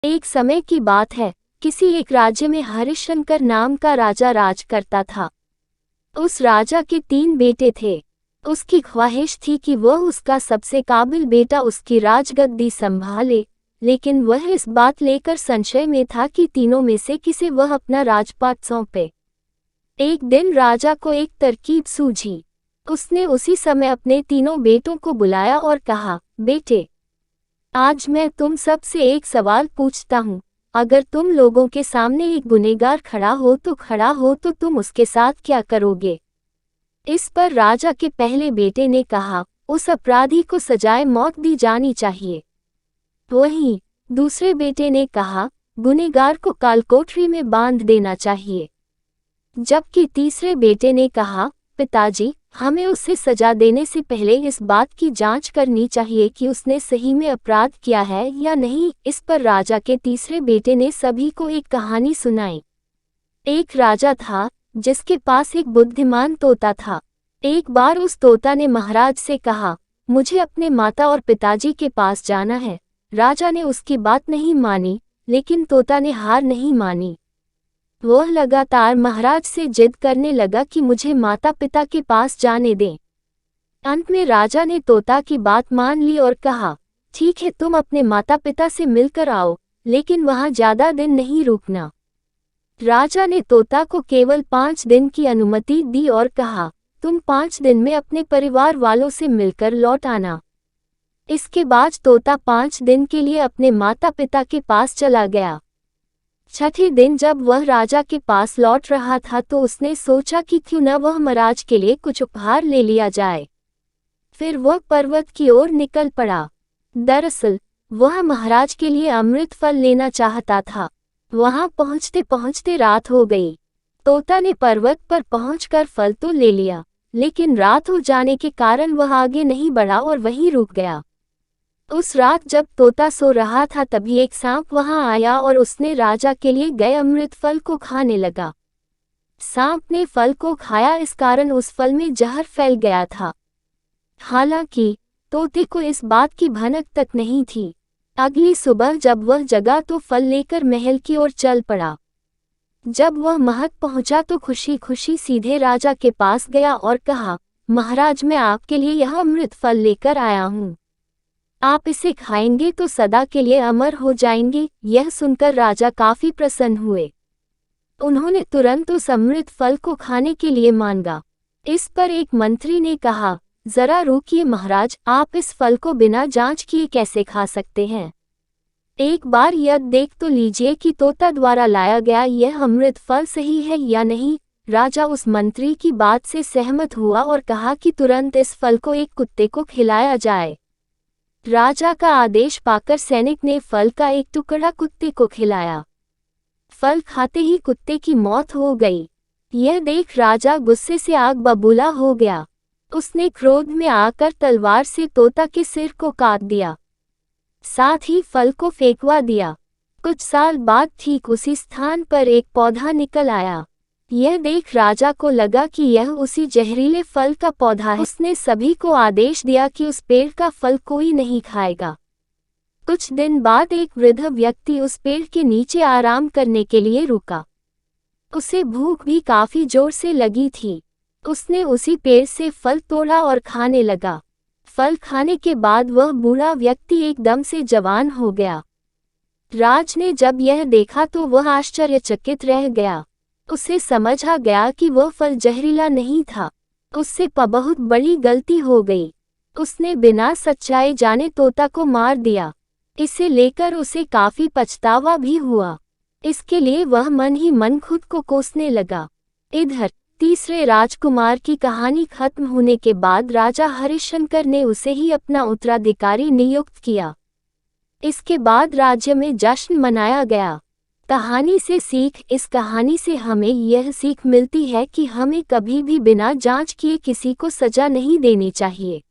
एक समय की बात है, किसी एक राज्य में हरिशंकर नाम का राजा राज करता था। उस राजा के 3 बेटे थे। उसकी ख्वाहिश थी कि वह उसका सबसे काबिल बेटा उसकी राजगद्दी संभाले, लेकिन वह इस बात लेकर संशय में था कि तीनों में से किसे वह अपना राजपाट सौंपे। एक दिन राजा को एक तरकीब सूझी। उसने उसी समय अपने तीनों बेटों को बुलाया और कहा, बेटे, आज मैं तुम सब से एक सवाल पूछता हूँ। अगर तुम लोगों के सामने एक गुनहगार खड़ा हो तो तुम उसके साथ क्या करोगे? इस पर राजा के पहले बेटे ने कहा, उस अपराधी को सजाए मौत दी जानी चाहिए। वहीं दूसरे बेटे ने कहा, गुनहगार को कालकोठरी में बांध देना चाहिए। जबकि तीसरे बेटे ने कहा, पिताजी, हमें उसे सजा देने से पहले इस बात की जांच करनी चाहिए कि उसने सही में अपराध किया है या नहीं। इस पर राजा के तीसरे बेटे ने सभी को एक कहानी सुनाई। एक राजा था जिसके पास एक बुद्धिमान तोता था। एक बार उस तोता ने महाराज से कहा, मुझे अपने माता और पिताजी के पास जाना है। राजा ने उसकी बात नहीं मानी, लेकिन तोता ने हार नहीं मानी। वह लगातार महाराज से जिद करने लगा कि मुझे माता पिता के पास जाने दें। अंत में राजा ने तोता की बात मान ली और कहा, ठीक है, तुम अपने माता पिता से मिलकर आओ, लेकिन वहां ज्यादा दिन नहीं रुकना। राजा ने तोता को केवल 5 दिन की अनुमति दी और कहा, तुम 5 दिन में अपने परिवार वालों से मिलकर लौट आना। इसके बाद तोता 5 दिन के लिए अपने माता पिता के पास चला गया। छठे दिन जब वह राजा के पास लौट रहा था तो उसने सोचा कि क्यों न वह महाराज के लिए कुछ उपहार ले लिया जाए। फिर वह पर्वत की ओर निकल पड़ा। दरअसल वह महाराज के लिए अमृत फल लेना चाहता था। वहां पहुंचते पहुंचते रात हो गई। तोता ने पर्वत पर पहुंचकर फल तो ले लिया, लेकिन रात हो जाने के कारण वह आगे नहीं बढ़ा और वहीं रुक गया। उस रात जब तोता सो रहा था तभी एक सांप वहां आया और उसने राजा के लिए गए अमृत फल को खाने लगा। सांप ने फल को खाया, इस कारण उस फल में जहर फैल गया था। हालांकि तोते को इस बात की भनक तक नहीं थी। अगली सुबह जब वह जगा तो फल लेकर महल की ओर चल पड़ा। जब वह महल पहुंचा तो खुशी खुशी सीधे राजा के पास गया और कहा, महाराज, मैं आपके लिए यह अमृत फल लेकर आया हूँ। आप इसे खाएंगे तो सदा के लिए अमर हो जाएंगे। यह सुनकर राजा काफी प्रसन्न हुए। उन्होंने तुरंत उस अमृत फल को खाने के लिए मांगा। इस पर एक मंत्री ने कहा, जरा रुकिए महाराज, आप इस फल को बिना जांच किए कैसे खा सकते हैं? एक बार यह देख तो लीजिए कि तोता द्वारा लाया गया यह अमृत फल सही है या नहीं। राजा उस मंत्री की बात से सहमत हुआ और कहा कि तुरंत इस फल को एक कुत्ते को खिलाया जाए। राजा का आदेश पाकर सैनिक ने फल का एक टुकड़ा कुत्ते को खिलाया। फल खाते ही कुत्ते की मौत हो गई। यह देख राजा गुस्से से आग बबूला हो गया। उसने क्रोध में आकर तलवार से तोता के सिर को काट दिया, साथ ही फल को फेंकवा दिया। कुछ साल बाद ठीक उसी स्थान पर एक पौधा निकल आया। यह देख राजा को लगा कि यह उसी जहरीले फल का पौधा है। उसने सभी को आदेश दिया कि उस पेड़ का फल कोई नहीं खाएगा। कुछ दिन बाद एक वृद्ध व्यक्ति उस पेड़ के नीचे आराम करने के लिए रुका। उसे भूख भी काफी जोर से लगी थी। उसने उसी पेड़ से फल तोड़ा और खाने लगा। फल खाने के बाद वह बूढ़ा व्यक्ति एकदम से जवान हो गया। राज ने जब यह देखा तो वह आश्चर्यचकित रह गया। उसे समझ आ गया कि वह फल जहरीला नहीं था। उससे बहुत बड़ी गलती हो गई। उसने बिना सच्चाई जाने तोता को मार दिया। इसे लेकर उसे काफी पछतावा भी हुआ। इसके लिए वह मन ही मन खुद को कोसने लगा। इधर तीसरे राजकुमार की कहानी खत्म होने के बाद राजा हरिशंकर ने उसे ही अपना उत्तराधिकारी नियुक्त किया। इसके बाद राज्य में जश्न मनाया गया। कहानी से सीख। इस कहानी से हमें यह सीख मिलती है कि हमें कभी भी बिना जांच किए किसी को सजा नहीं देनी चाहिए।